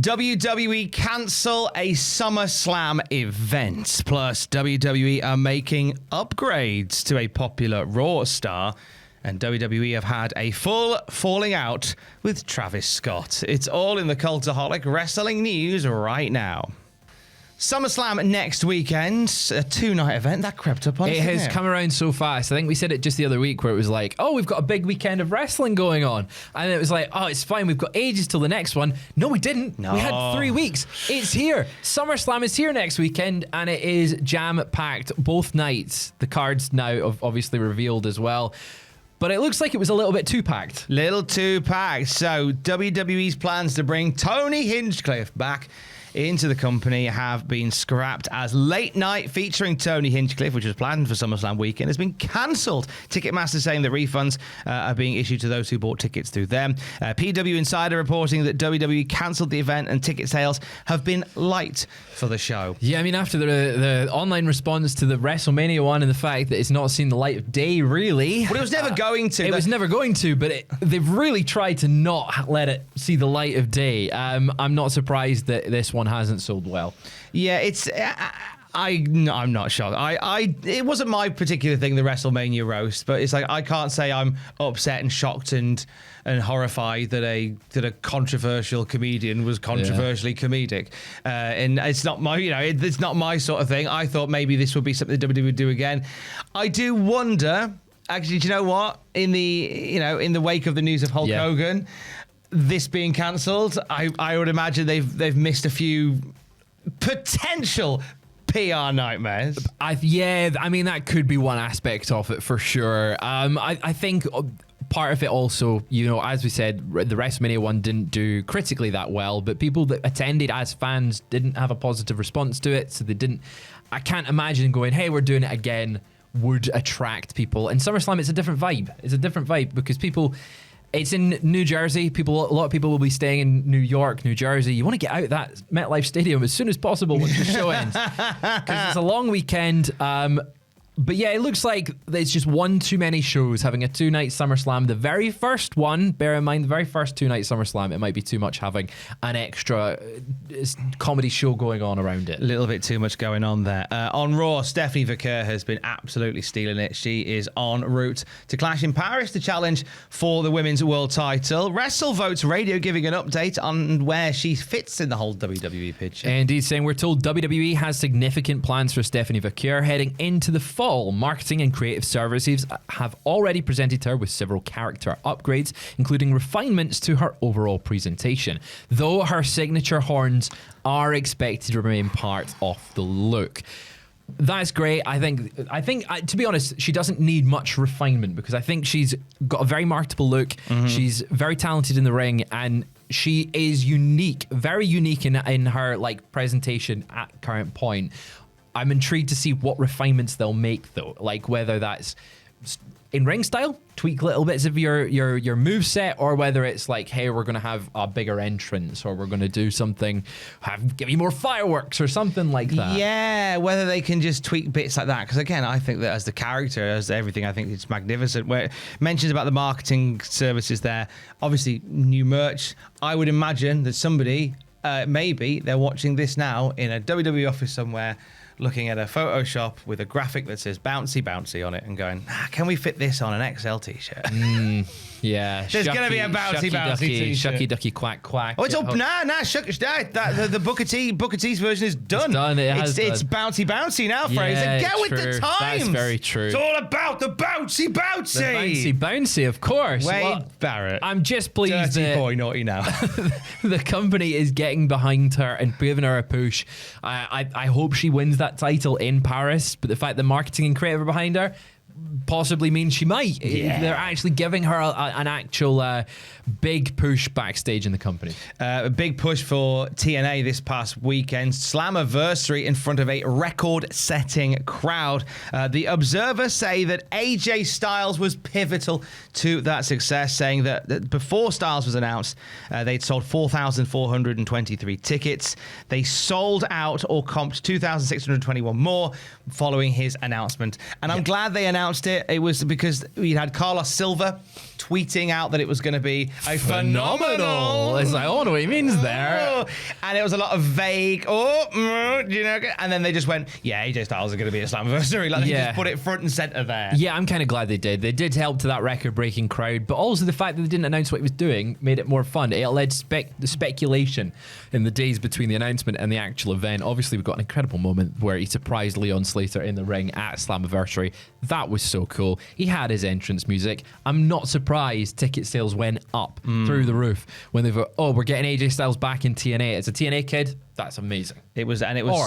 WWE cancel a SummerSlam event. Plus, WWE are making upgrades to a popular Raw star. And WWE have had a full falling out with Travis Scott. It's all in the Cultaholic wrestling news right now. SummerSlam next weekend, a 2-night event. That crept up on us. It has come around so fast. I think we said it just the other week where it was like, oh, we've got a big weekend of wrestling going on. And it was like, oh, it's fine. We've got ages till the next one. No, we didn't. No. We had 3 weeks. It's here. SummerSlam is here next weekend and it is jam-packed both nights. The cards now obviously revealed as well. But it looks like it was a little bit too packed. Little too packed. So WWE's plans to bring Tony Hinchcliffe back into the company have been scrapped as Late Night featuring Tony Hinchcliffe, which was planned for SummerSlam weekend, has been cancelled. Ticketmaster saying that refunds are being issued to those who bought tickets through them. PW Insider reporting that WWE cancelled the event and ticket sales have been light for the show. Yeah, I mean, after the online response to the WrestleMania one and the fact that it's not seen the light of day, really. But it was never going to. It was never going to, but they've really tried to not let it see the light of day. I'm not surprised that this one hasn't sold well. Yeah, it's... I'm not shocked. It wasn't my particular thing, the WrestleMania roast, but it's like I can't say I'm upset and shocked and horrified that a controversial comedian was controversially comedic, and it's not my it's not my sort of thing. I thought maybe this would be something WWE would do again. I do wonder. Actually, do you know what? In the wake of the news of Hulk Hogan, this being cancelled, I would imagine they've missed a few potential PR nightmares. I mean, that could be one aspect of it for sure. I think part of it also, as we said, the WrestleMania one didn't do critically that well, but people that attended as fans didn't have a positive response to it, so they didn't. I can't imagine going, hey, we're doing it again, would attract people. And SummerSlam, it's a different vibe. It's a different vibe because people... It's in New Jersey. A lot of people will be staying in New York, New Jersey. You want to get out of that MetLife Stadium as soon as possible once the show ends, because it's a long weekend. But yeah, it looks like it's just one too many shows having a 2-night SummerSlam. The very first one, bear in mind, the very first 2-night SummerSlam, it might be too much having an extra comedy show going on around it. A little bit too much going on there. On Raw, Stephanie Vakur has been absolutely stealing it. She is en route to clash in Paris to challenge for the women's world title. WrestleVotes Radio giving an update on where she fits in the whole WWE picture. Indeed, saying we're told WWE has significant plans for Stephanie Vakur heading into the fall. Marketing and creative services have already presented her with several character upgrades, including refinements to her overall presentation, though her signature horns are expected to remain part of the look. That's great. I think to be honest, she doesn't need much refinement because I think she's got a very marketable look. Mm-hmm. She's very talented in the ring and she is unique, very unique in her presentation at current point. I'm intrigued to see what refinements they'll make, though. Like whether that's in ring style, tweak little bits of your moveset, or whether it's like, hey, we're going to have a bigger entrance, or we're going to do something, give you more fireworks, or something like that. Yeah, whether they can just tweak bits like that. Because again, I think that as the character, as everything, I think it's magnificent. Where it mentions about the marketing services there, obviously new merch. I would imagine that somebody, maybe they're watching this now in a WWE office somewhere, looking at a Photoshop with a graphic that says bouncy bouncy on it and going, can we fit this on an XL t-shirt? Yeah. There's going to be a bouncy bouncy t-shirt. Shucky ducky quack quack. Oh, it's up. The Booker T's version is done. It's done. It's bouncy bouncy now, Fraser. Get with the times. That's very true. It's all about the bouncy bouncy. The bouncy bouncy, of course. Wade Barrett. I'm just pleased Dirty boy, naughty now. The company is getting behind her and giving her a push. I hope she wins that title in Paris, but the fact that marketing and creative are behind her possibly means she might. Yeah. They're actually giving her an actual big push backstage in the company. A big push for TNA this past weekend. Slammiversary in front of a record-setting crowd. The Observer say that AJ Styles was pivotal to that success, saying that before Styles was announced, they'd sold 4,423 tickets. They sold out or comped 2,621 more following his announcement. And I'm glad they announced announced it, it was because we had Carlos Silva tweeting out that it was going to be a phenomenal. It's like, oh, no, what he means there. And it was a lot of vague, and then they just went, yeah, AJ Styles is going to be a Slammiversary. Like, they just put it front and center there. Yeah, I'm kind of glad they did. They did help to that record-breaking crowd, but also the fact that they didn't announce what he was doing made it more fun. It led the speculation in the days between the announcement and the actual event. Obviously, we've got an incredible moment where he surprised Leon Slater in the ring at Slammiversary. That was so cool. He had his entrance music. I'm not surprised ticket sales went up through the roof when they were, we're getting AJ Styles back in TNA. As a TNA kid, that's amazing. It was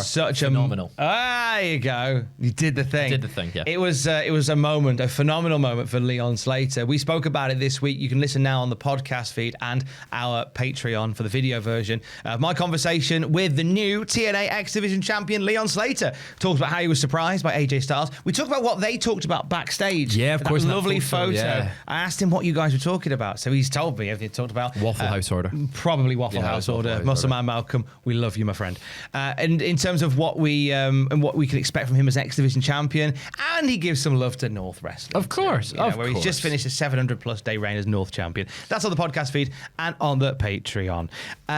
such phenomenal. There you go. You did the thing. Yeah. It was a phenomenal moment for Leon Slater. We spoke about it this week. You can listen now on the podcast feed and our Patreon for the video version of my conversation with the new TNA X Division champion Leon Slater. Talked about how he was surprised by AJ Styles. We talked about what they talked about backstage. Yeah, of course. That lovely photo. Yeah. I asked him what you guys were talking about, so he's told me everything he talked about. Waffle House Order. Probably Waffle House Order. Muscle Man Malcolm, we love you, my friend. And in terms of what we can expect from him as X Division champion, and he gives some love to North Wrestling. Of course, where he's just finished a 700+ day reign as North champion. That's on the podcast feed and on the Patreon.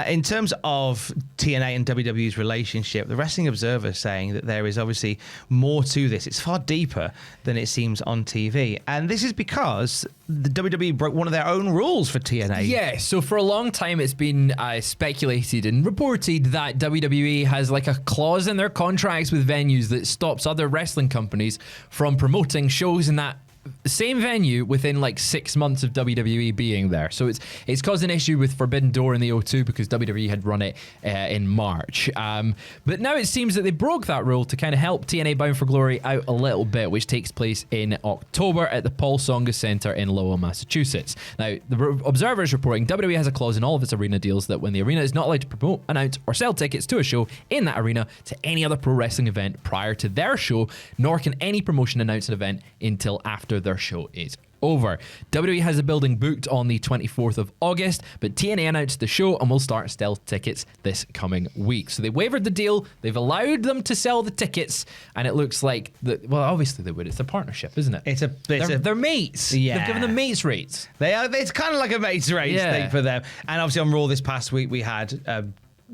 In terms of TNA and WWE's relationship, the Wrestling Observer is saying that there is obviously more to this. It's far deeper than it seems on TV, and this is because the WWE broke one of their own rules for TNA. Yeah, so for a long time it's been speculated and reported that WWE has like a clause in their contracts with venues that stops other wrestling companies from promoting shows in that same venue within like 6 months of WWE being there. So it's caused an issue with Forbidden Door in the O2 because WWE had run it in March. But now it seems that they broke that rule to kind of help TNA Bound for Glory out a little bit, which takes place in October at the Paul Tsongas Center in Lowell, Massachusetts. Now, the Observer is reporting WWE has a clause in all of its arena deals that when the arena is not allowed to promote, announce, or sell tickets to a show in that arena to any other pro wrestling event prior to their show, nor can any promotion announce an event until after their show is over. WWE has the building booked on the 24th of August, but TNA announced the show and will start sell tickets this coming week. So they waived the deal, they've allowed them to sell the tickets, and it looks like, obviously they would. It's a partnership, isn't it? They're mates. Yeah. They've given them mates rates. They are. It's kind of like a mates rates thing for them. And obviously on Raw this past week, we had...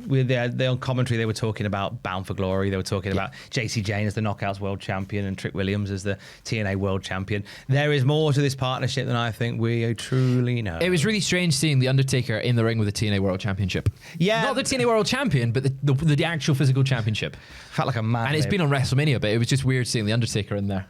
with the on commentary, they were talking about Bound for Glory. They were talking about JC Jane as the Knockouts World Champion and Trick Williams as the TNA World Champion. There is more to this partnership than I think we truly know. It was really strange seeing The Undertaker in the ring with the TNA World Championship. Yeah. Not the TNA World Champion, but the actual physical championship. Felt like a man. And it's been on WrestleMania, but it was just weird seeing The Undertaker in there.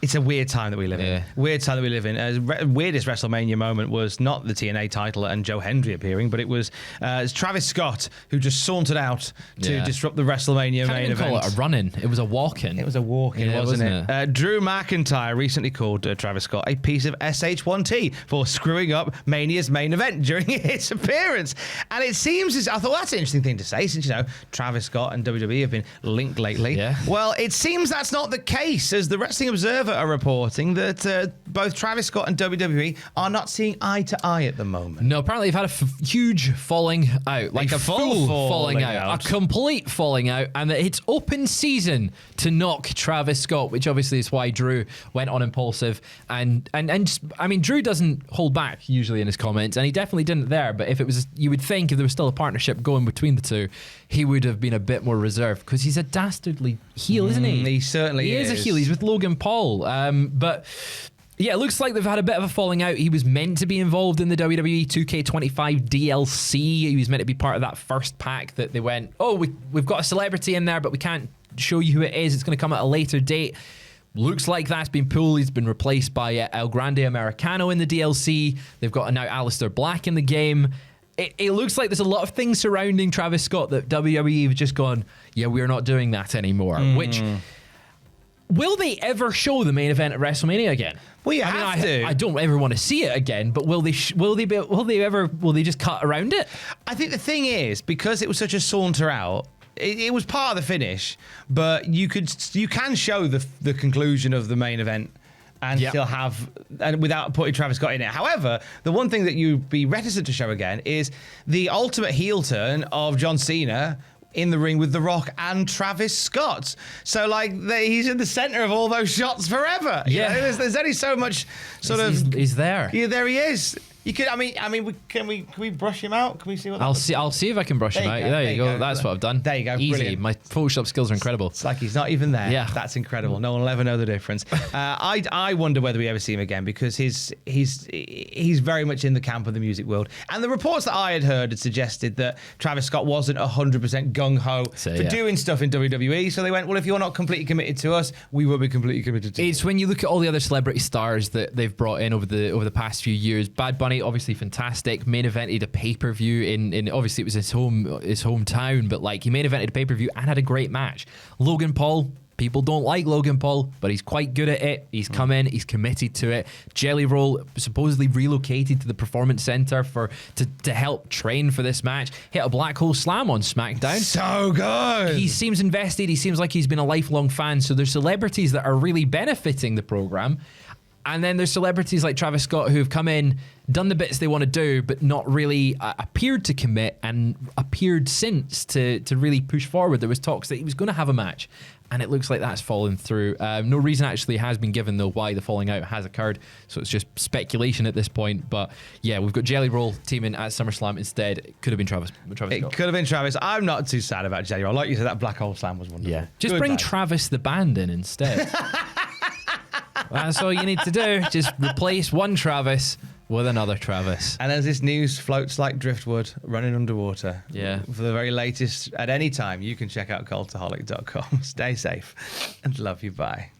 It's a weird time that we live in. Weird time that we live in. Weirdest WrestleMania moment was not the TNA title and Joe Hendry appearing, but it was Travis Scott who just sauntered out to disrupt the WrestleMania main event. Call it a run-in. It was a walk-in. It was a walk-in, wasn't it? Drew McIntyre recently called Travis Scott a piece of SH1T for screwing up Mania's main event during his appearance. And it seems, I thought that's an interesting thing to say since, Travis Scott and WWE have been linked lately. Yeah. Well, it seems that's not the case, as the Wrestling Observer are reporting that both Travis Scott and WWE are not seeing eye to eye at the moment. No, apparently they've had a huge falling out, like a full falling out, a complete falling out, and that it's open season to knock Travis Scott, which obviously is why Drew went on impulsive. And I mean, Drew doesn't hold back usually in his comments, and he definitely didn't there. But if it was, you would think if there was still a partnership going between the two, he would have been a bit more reserved because he's a dastardly heel, isn't he? He certainly is. He is a heel. He's with Logan Paul. But yeah, it looks like they've had a bit of a falling out. He was meant to be involved in the WWE 2K25 DLC. He was meant to be part of that first pack that they went, we've got a celebrity in there, but we can't show you who it is. It's going to come at a later date. Looks like that's been pulled. He's been replaced by El Grande Americano in the DLC. They've got now Aleister Black in the game. It looks like there's a lot of things surrounding Travis Scott that WWE have just gone, we're not doing that anymore. Which, will they ever show the main event at WrestleMania again? Well, you have to. I don't ever want to see it again, but will they just cut around it? I think the thing is, because it was such a saunter out, it was part of the finish, but you can show the conclusion of the main event and still have, and without putting Travis Scott in it. However, the one thing that you'd be reticent to show again is the ultimate heel turn of John Cena in the ring with The Rock and Travis Scott. So, like, he's in the center of all those shots forever. Yeah. You know, there's only so much He's there. Yeah, there he is. You could. I mean, can we brush him out? Can we see what? I'll see if I can brush him out. There you go. That's what I've done. There you go. Easy. Brilliant. My Photoshop skills are incredible. It's like he's not even there. Yeah. That's incredible. No one will ever know the difference. I wonder whether we ever see him again, because he's very much in the camp of the music world. And the reports that I had heard had suggested that Travis Scott wasn't 100% gung-ho for doing stuff in WWE. So they went, well, if you're not completely committed to us, we will be completely committed to you. It's when you look at all the other celebrity stars that they've brought in over the past few years. Bad Bunny, obviously fantastic. Main evented a pay-per-view in obviously it was his hometown, but like he main evented a pay-per-view and had a great match. Logan Paul, people don't like Logan Paul, but he's quite good at it. He's come in, he's committed to it. Jelly Roll supposedly relocated to the Performance Center to help train for this match. Hit a black hole slam on SmackDown. So good. He seems invested. He seems like he's been a lifelong fan. So there's celebrities that are really benefiting the program. And then there's celebrities like Travis Scott who've come in, done the bits they want to do, but not really appeared to commit and appeared since to really push forward. There was talks that he was going to have a match, and it looks like that's fallen through. No reason actually has been given, though, why the falling out has occurred. So it's just speculation at this point. But yeah, we've got Jelly Roll teaming at SummerSlam instead. It could have been Travis Scott. It could have been Travis. I'm not too sad about Jelly Roll. Like you said, that black hole slam was wonderful. Yeah, just Good bring band. Travis the band in instead. That's all you need to do. Just replace one Travis with another Travis. And as this news floats like driftwood running underwater, Yeah. for the very latest at any time, you can check out cultaholic.com. Stay safe and love you. Bye.